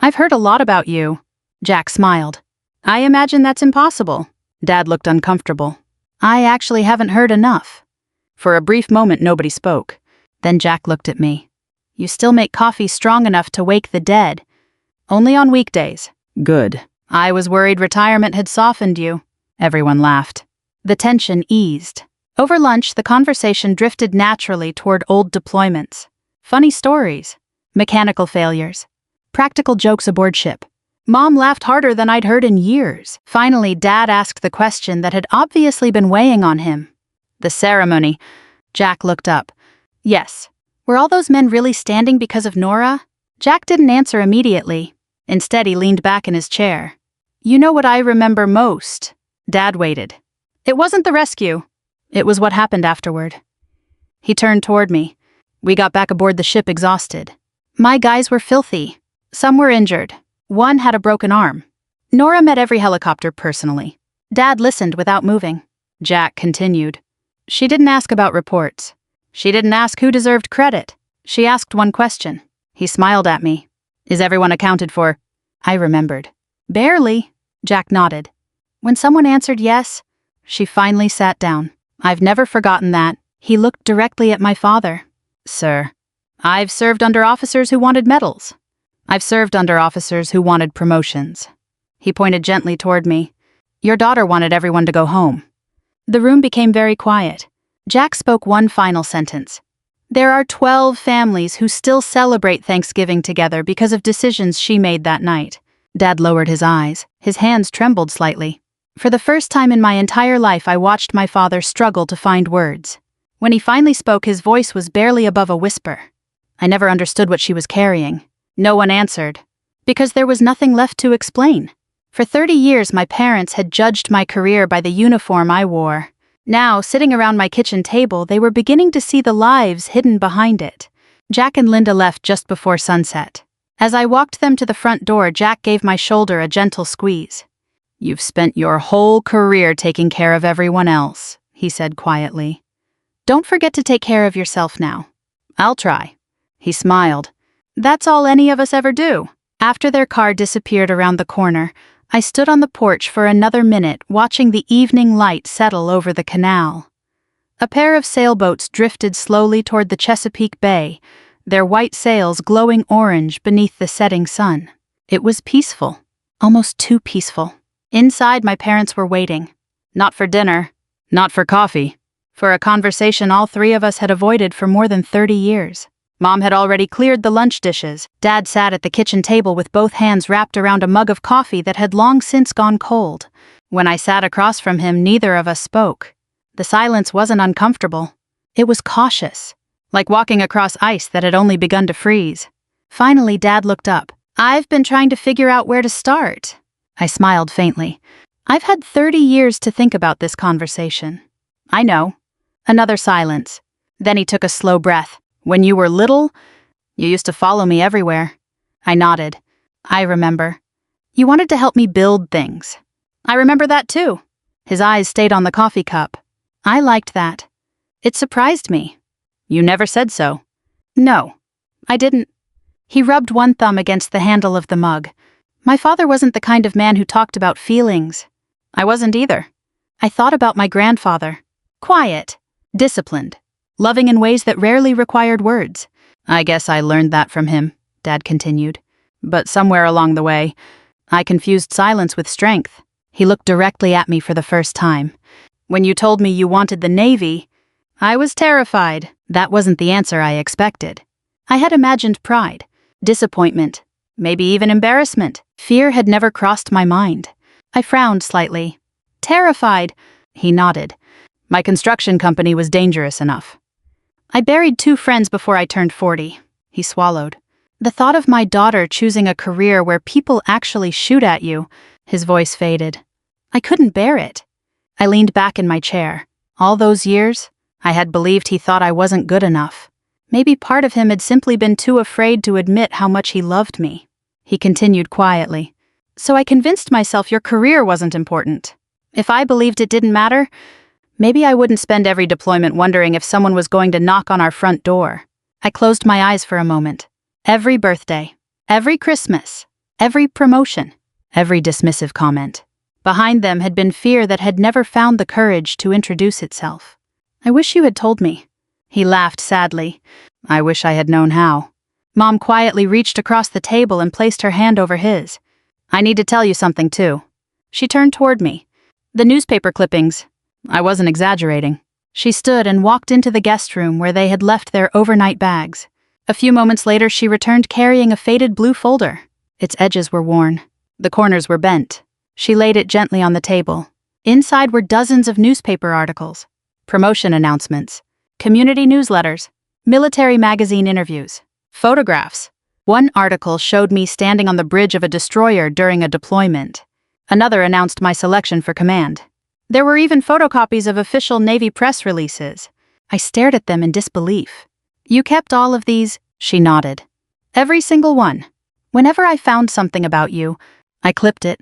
I've heard a lot about you. Jack smiled. I imagine that's impossible. Dad looked uncomfortable. I actually haven't heard enough. For a brief moment, nobody spoke. Then Jack looked at me. You still make coffee strong enough to wake the dead. Only on weekdays. Good. I was worried retirement had softened you. Everyone laughed. The tension eased. Over lunch, the conversation drifted naturally toward old deployments. Funny stories. Mechanical failures. Practical jokes aboard ship. Mom laughed harder than I'd heard in years. Finally, Dad asked the question that had obviously been weighing on him. The ceremony. Jack looked up. Yes. Were all those men really standing because of Nora? Jack didn't answer immediately. Instead, he leaned back in his chair. You know what I remember most? Dad waited. It wasn't the rescue. It was what happened afterward. He turned toward me. We got back aboard the ship exhausted. My guys were filthy. Some were injured. One had a broken arm. Nora met every helicopter personally. Dad listened without moving. Jack continued. She didn't ask about reports. She didn't ask who deserved credit. She asked one question. He smiled at me. Is everyone accounted for? I remembered. Barely. Jack nodded. When someone answered yes, she finally sat down. I've never forgotten that. He looked directly at my father. Sir, I've served under officers who wanted medals. I've served under officers who wanted promotions. He pointed gently toward me. Your daughter wanted everyone to go home. The room became very quiet. Jack spoke one final sentence. There are 12 families who still celebrate Thanksgiving together because of decisions she made that night. Dad lowered his eyes. His hands trembled slightly. For the first time in my entire life, I watched my father struggle to find words. When he finally spoke, his voice was barely above a whisper. I never understood what she was carrying. No one answered. Because there was nothing left to explain. For 30 years, my parents had judged my career by the uniform I wore. Now, sitting around my kitchen table, they were beginning to see the lives hidden behind it. Jack and Linda left just before sunset. As I walked them to the front door, Jack gave my shoulder a gentle squeeze. You've spent your whole career taking care of everyone else, he said quietly. Don't forget to take care of yourself now. I'll try. He smiled. That's all any of us ever do. After their car disappeared around the corner, I stood on the porch for another minute, watching the evening light settle over the canal. A pair of sailboats drifted slowly toward the Chesapeake Bay, their white sails glowing orange beneath the setting sun. It was peaceful, almost too peaceful. Inside, my parents were waiting. Not for dinner, not for coffee, for a conversation all three of us had avoided for more than 30 years. Mom had already cleared the lunch dishes. Dad sat at the kitchen table with both hands wrapped around a mug of coffee that had long since gone cold. When I sat across from him, neither of us spoke. The silence wasn't uncomfortable. It was cautious, like walking across ice that had only begun to freeze. Finally, Dad looked up. I've been trying to figure out where to start. I smiled faintly. I've had 30 years to think about this conversation. I know. Another silence. Then he took a slow breath. When you were little, you used to follow me everywhere. I nodded. I remember. You wanted to help me build things. I remember that too. His eyes stayed on the coffee cup. I liked that. It surprised me. You never said so. No, I didn't. He rubbed one thumb against the handle of the mug. My father wasn't the kind of man who talked about feelings. I wasn't either. I thought about my grandfather. Quiet, disciplined, loving in ways that rarely required words. I guess I learned that from him, Dad continued. But somewhere along the way, I confused silence with strength. He looked directly at me for the first time. When you told me you wanted the Navy, I was terrified. That wasn't the answer I expected. I had imagined pride, disappointment, maybe even embarrassment. Fear had never crossed my mind. I frowned slightly. Terrified, he nodded. My construction company was dangerous enough. I buried 2 friends before I turned 40. He swallowed. The thought of my daughter choosing a career where people actually shoot at you, his voice faded. I couldn't bear it. I leaned back in my chair. All those years, I had believed he thought I wasn't good enough. Maybe part of him had simply been too afraid to admit how much he loved me. He continued quietly. So I convinced myself your career wasn't important. If I believed it didn't matter, maybe I wouldn't spend every deployment wondering if someone was going to knock on our front door. I closed my eyes for a moment. Every birthday, every Christmas, every promotion, every dismissive comment. Behind them had been fear that had never found the courage to introduce itself. I wish you had told me. He laughed sadly. I wish I had known how. Mom quietly reached across the table and placed her hand over his. I need to tell you something too. She turned toward me. The newspaper clippings. I wasn't exaggerating. She stood and walked into the guest room where they had left their overnight bags. A few moments later, she returned carrying a faded blue folder. Its edges were worn. The corners were bent. She laid it gently on the table. Inside were dozens of newspaper articles, promotion announcements, community newsletters, military magazine interviews, photographs. One article showed me standing on the bridge of a destroyer during a deployment. Another announced my selection for command. There were even photocopies of official Navy press releases. I stared at them in disbelief. You kept all of these? She nodded. Every single one. Whenever I found something about you, I clipped it.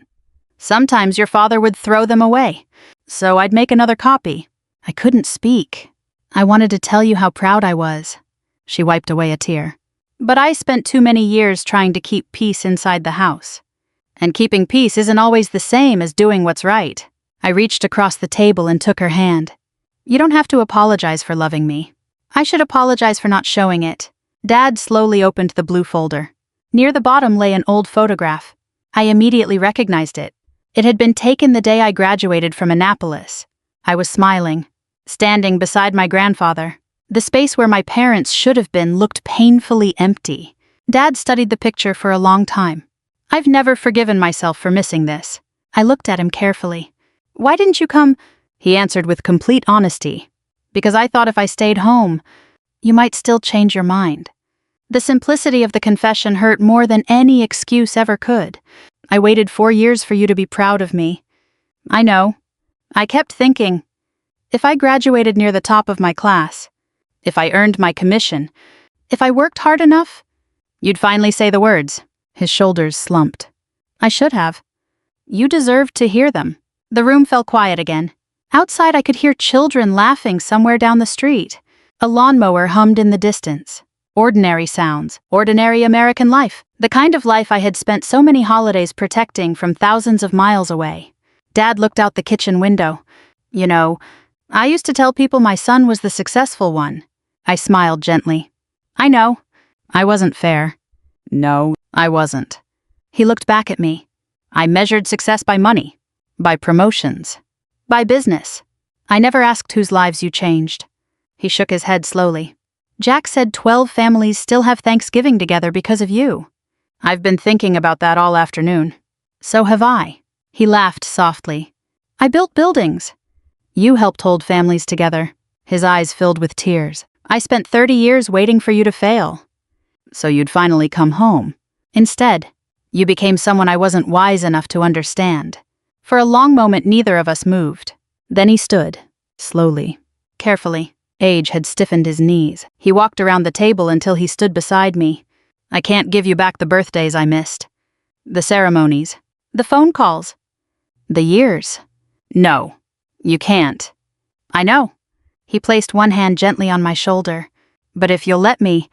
Sometimes your father would throw them away, so I'd make another copy. I couldn't speak. I wanted to tell you how proud I was. She wiped away a tear. But I spent too many years trying to keep peace inside the house. And keeping peace isn't always the same as doing what's right. I reached across the table and took her hand. You don't have to apologize for loving me. I should apologize for not showing it. Dad slowly opened the blue folder. Near the bottom lay an old photograph. I immediately recognized it. It had been taken the day I graduated from Annapolis. I was smiling, standing beside my grandfather. The space where my parents should have been looked painfully empty. Dad studied the picture for a long time. I've never forgiven myself for missing this. I looked at him carefully. Why didn't you come? He answered with complete honesty. Because I thought if I stayed home, you might still change your mind. The simplicity of the confession hurt more than any excuse ever could. I waited 4 years for you to be proud of me. I know. I kept thinking, if I graduated near the top of my class, if I earned my commission, if I worked hard enough, you'd finally say the words. His shoulders slumped. I should have. You deserved to hear them. The room fell quiet again. Outside I could hear children laughing somewhere down the street. A lawnmower hummed in the distance. Ordinary sounds, ordinary American life, the kind of life I had spent so many holidays protecting from thousands of miles away. Dad looked out the kitchen window. You know, I used to tell people my son was the successful one. I smiled gently. I know. I wasn't fair. No, I wasn't. He looked back at me. I measured success by money, by promotions, by business. I never asked whose lives you changed. He shook his head slowly. Jack said 12 families still have Thanksgiving together because of you. I've been thinking about that all afternoon. So have I. He laughed softly. I built buildings. You helped hold families together. His eyes filled with tears. I spent 30 years waiting for you to fail. So you'd finally come home. Instead, you became someone I wasn't wise enough to understand. For a long moment, neither of us moved. Then he stood, slowly, carefully. Age had stiffened his knees. He walked around the table until he stood beside me. I can't give you back the birthdays I missed. The ceremonies. The phone calls. The years. No, you can't. I know. He placed one hand gently on my shoulder. But if you'll let me,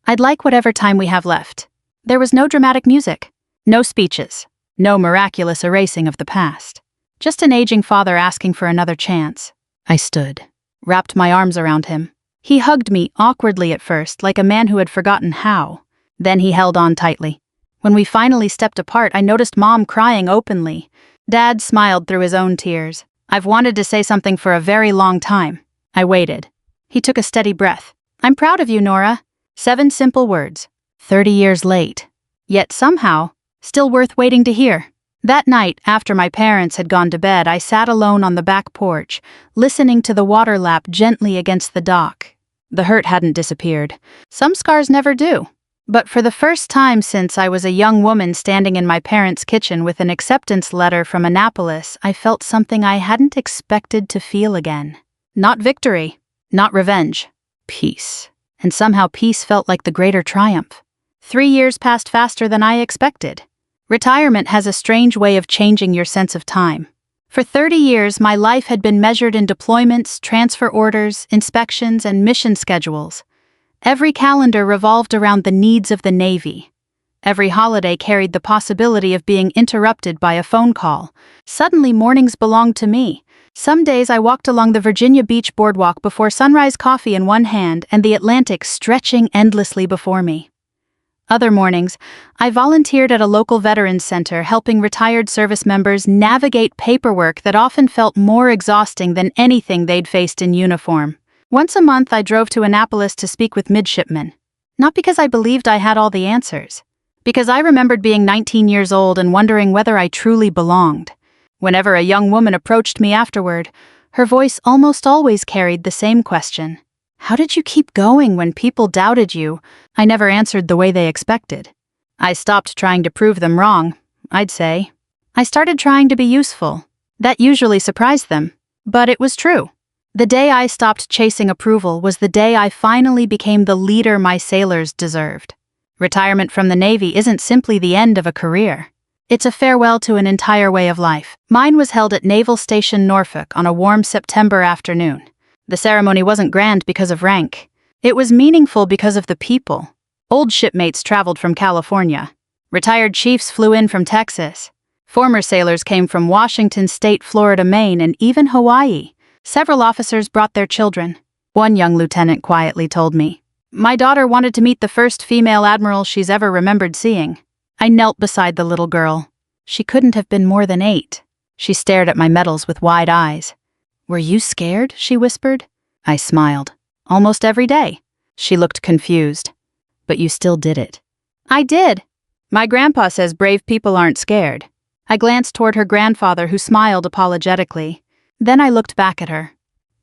I'd like whatever time we have left. There was no dramatic music, no speeches, no miraculous erasing of the past. Just an aging father asking for another chance. I stood, wrapped my arms around him. He hugged me awkwardly at first, like a man who had forgotten how. Then he held on tightly. When we finally stepped apart, I noticed Mom crying openly. Dad smiled through his own tears. I've wanted to say something for a very long time. I waited. He took a steady breath. I'm proud of you, Nora. 7 simple words. 30 years late. Yet somehow, still worth waiting to hear. That night, after my parents had gone to bed, I sat alone on the back porch, listening to the water lap gently against the dock. The hurt hadn't disappeared. Some scars never do. But for the first time since I was a young woman standing in my parents' kitchen with an acceptance letter from Annapolis, I felt something I hadn't expected to feel again. Not victory. Not revenge. Peace. And somehow peace felt like the greater triumph. 3 years passed faster than I expected. Retirement has a strange way of changing your sense of time. For 30 years, my life had been measured in deployments, transfer orders, inspections, and mission schedules. Every calendar revolved around the needs of the Navy. Every holiday carried the possibility of being interrupted by a phone call. Suddenly, mornings belonged to me. Some days I walked along the Virginia Beach boardwalk before sunrise coffee in one hand and the Atlantic stretching endlessly before me. Other mornings, I volunteered at a local veterans center helping retired service members navigate paperwork that often felt more exhausting than anything they'd faced in uniform. Once a month, I drove to Annapolis to speak with midshipmen. Not because I believed I had all the answers, because I remembered being 19 years old and wondering whether I truly belonged. Whenever a young woman approached me afterward, her voice almost always carried the same question. How did you keep going when people doubted you? I never answered the way they expected. I stopped trying to prove them wrong, I'd say. I started trying to be useful. That usually surprised them. But it was true. The day I stopped chasing approval was the day I finally became the leader my sailors deserved. Retirement from the Navy isn't simply the end of a career. It's a farewell to an entire way of life. Mine was held at Naval Station Norfolk on a warm September afternoon. The ceremony wasn't grand because of rank. It was meaningful because of the people. Old shipmates traveled from California. Retired chiefs flew in from Texas. Former sailors came from Washington State, Florida, Maine, and even Hawaii. Several officers brought their children. One young lieutenant quietly told me, "My daughter wanted to meet the first female admiral she's ever remembered seeing." I knelt beside the little girl. She couldn't have been more than 8. She stared at my medals with wide eyes. "Were you scared?" she whispered. I smiled. "Almost every day." She looked confused. "But you still did it." "I did. My grandpa says brave people aren't scared." I glanced toward her grandfather, who smiled apologetically. Then I looked back at her.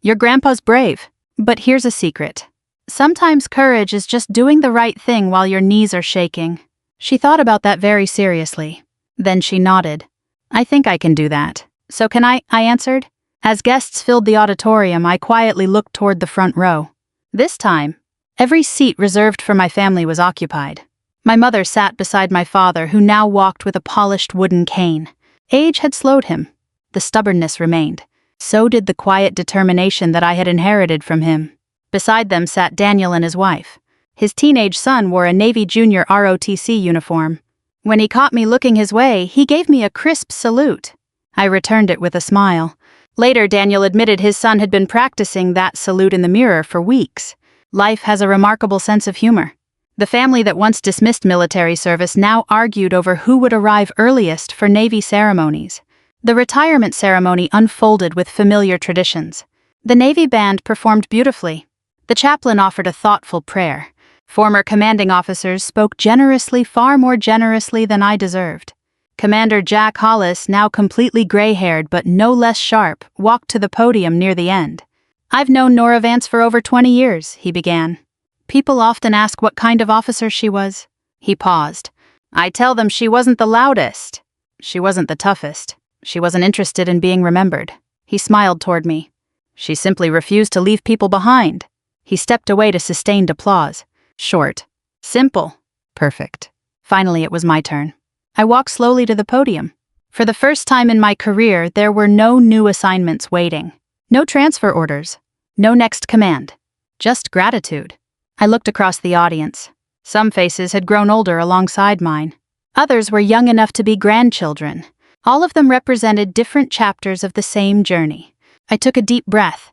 "Your grandpa's brave. But here's a secret. Sometimes courage is just doing the right thing while your knees are shaking." She thought about that very seriously. Then she nodded. "I think I can do that. So can I answered. As guests filled the auditorium, I quietly looked toward the front row. This time, every seat reserved for my family was occupied. My mother sat beside my father, who now walked with a polished wooden cane. Age had slowed him. The stubbornness remained. So did the quiet determination that I had inherited from him. Beside them sat Daniel and his wife. His teenage son wore a Navy Junior ROTC uniform. When he caught me looking his way, he gave me a crisp salute. I returned it with a smile. Later, Daniel admitted his son had been practicing that salute in the mirror for weeks. Life has a remarkable sense of humor. The family that once dismissed military service now argued over who would arrive earliest for Navy ceremonies. The retirement ceremony unfolded with familiar traditions. The Navy band performed beautifully. The chaplain offered a thoughtful prayer. Former commanding officers spoke generously, far more generously than I deserved. Commander Jack Hollis, now completely gray-haired but no less sharp, walked to the podium near the end. "I've known Nora Vance for over 20 years, he began. "People often ask what kind of officer she was." He paused. "I tell them she wasn't the loudest. She wasn't the toughest. She wasn't interested in being remembered." He smiled toward me. "She simply refused to leave people behind." He stepped away to sustained applause. Short. Simple. Perfect. Finally, it was my turn. I walked slowly to the podium. For the first time in my career, there were no new assignments waiting. No transfer orders. No next command. Just gratitude. I looked across the audience. Some faces had grown older alongside mine. Others were young enough to be grandchildren. All of them represented different chapters of the same journey. I took a deep breath.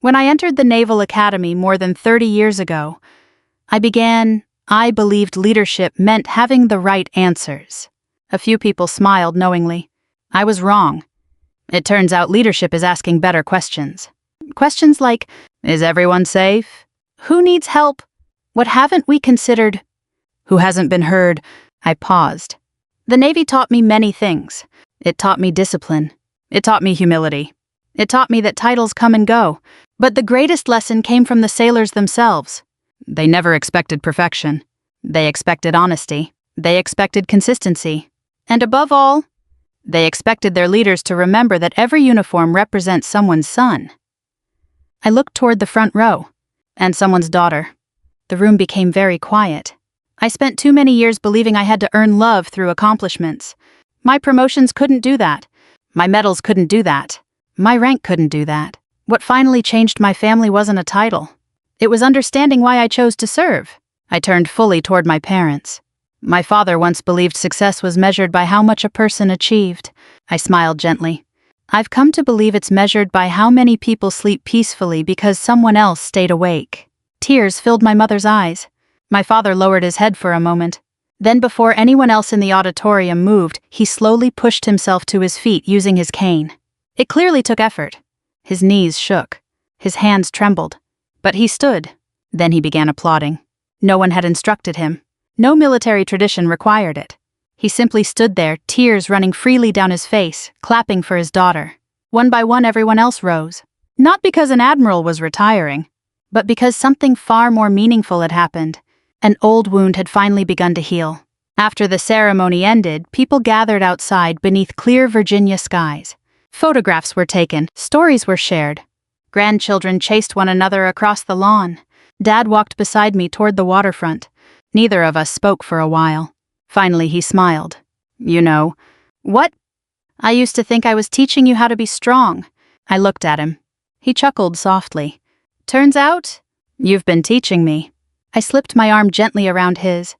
When I entered the Naval Academy more than 30 years ago, I believed leadership meant having the right answers. A few people smiled knowingly. I was wrong. It turns out leadership is asking better questions. Questions like, is everyone safe? Who needs help? What haven't we considered? Who hasn't been heard? I paused. The Navy taught me many things. It taught me discipline. It taught me humility. It taught me that titles come and go. But the greatest lesson came from the sailors themselves. They never expected perfection. They expected honesty. They expected consistency. And above all, they expected their leaders to remember that every uniform represents someone's son. I looked toward the front row, and someone's daughter. The room became very quiet. I spent too many years believing I had to earn love through accomplishments. My promotions couldn't do that. My medals couldn't do that. My rank couldn't do that. What finally changed my family wasn't a title. It was understanding why I chose to serve. I turned fully toward my parents. My father once believed success was measured by how much a person achieved. I smiled gently. I've come to believe it's measured by how many people sleep peacefully because someone else stayed awake. Tears filled my mother's eyes. My father lowered his head for a moment. Then, before anyone else in the auditorium moved, he slowly pushed himself to his feet using his cane. It clearly took effort. His knees shook. His hands trembled. But he stood. Then he began applauding. No one had instructed him. No military tradition required it. He simply stood there, tears running freely down his face, clapping for his daughter. One by one, everyone else rose. Not because an admiral was retiring, but because something far more meaningful had happened. An old wound had finally begun to heal. After the ceremony ended, people gathered outside beneath clear Virginia skies. Photographs were taken, stories were shared. Grandchildren chased one another across the lawn. Dad walked beside me toward the waterfront. Neither of us spoke for a while. Finally, he smiled. You know, what? I used to think I was teaching you how to be strong. I looked at him. He chuckled softly. Turns out, you've been teaching me. I slipped my arm gently around his.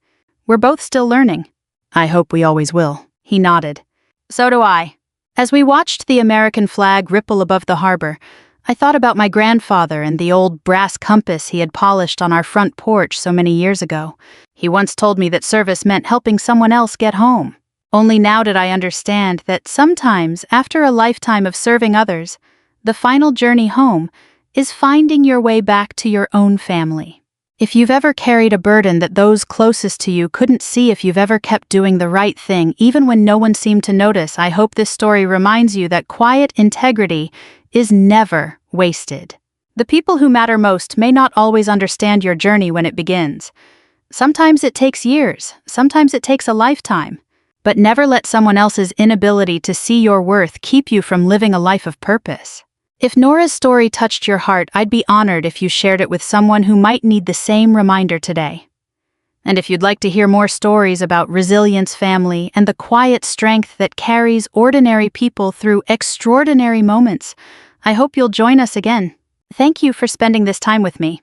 We're both still learning. I hope we always will. He nodded. So do I. As we watched the American flag ripple above the harbor, I thought about my grandfather and the old brass compass he had polished on our front porch so many years ago. He once told me that service meant helping someone else get home. Only now did I understand that sometimes, after a lifetime of serving others, the final journey home is finding your way back to your own family. If you've ever carried a burden that those closest to you couldn't see, if you've ever kept doing the right thing even when no one seemed to notice, I hope this story reminds you that quiet integrity is never wasted. The people who matter most may not always understand your journey when it begins. Sometimes it takes years, sometimes it takes a lifetime. But never let someone else's inability to see your worth keep you from living a life of purpose. If Nora's story touched your heart, I'd be honored if you shared it with someone who might need the same reminder today. And if you'd like to hear more stories about resilience, family, and the quiet strength that carries ordinary people through extraordinary moments, I hope you'll join us again. Thank you for spending this time with me.